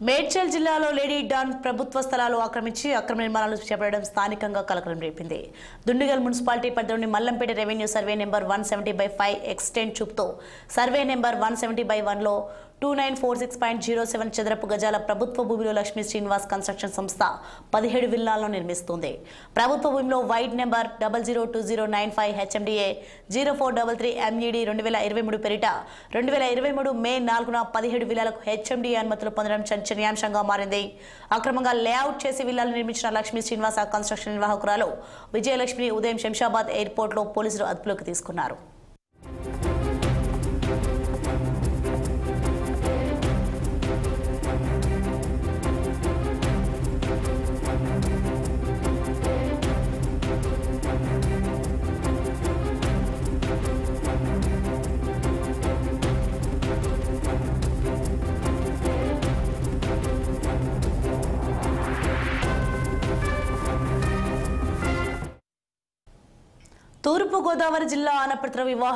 మేడ్చల్ జిల్లాలో lady don ప్రభుత్వ స్థలాలు ఆక్రమించి అక్రమ నిర్మాణాలు చేపట్టడం స్థానికంగా కలకలం రేపింది. దుండిగల్ మున్సిపాలిటీ పరిధిలోని Mallampet revenue survey number 170/5 extend చూపుతో సర్వే నెంబర్ 170/1లో 2946.07 చదరపు గజాల ప్రభుత్వ భూమిలో లక్ష్మీ శ్రీనివాస్ కన్స్ట్రక్షన్ సంస్థ 17 విల్లాలను నిర్మిస్తుంది. ప్రభుత్వ భూమిలో వైడ్ నెంబర్ 002095 HMDA 0433 MED 2023 పేరిట 2023 మే 4న 17 విల్లాలకు HMDA అనుమతులు పొందడం చర్చనీయాంశంగా మారింది. అక్రమంగా లేఅవుట్ చేసి విల్లాలు నిర్మించిన లక్ష్మీ శ్రీనివాస కన్స్ట్రక్షన్ నిర్వాహకురాలు విజయలక్ష్మి ఉదయం శంషాబాద్ ఎయిర్పోర్ట్లో పోలీసులు అదుపులోకి తీసుకున్నారు. తూర్పు గోదావరి జిల్లా ఆనపర్తిలో వివాహ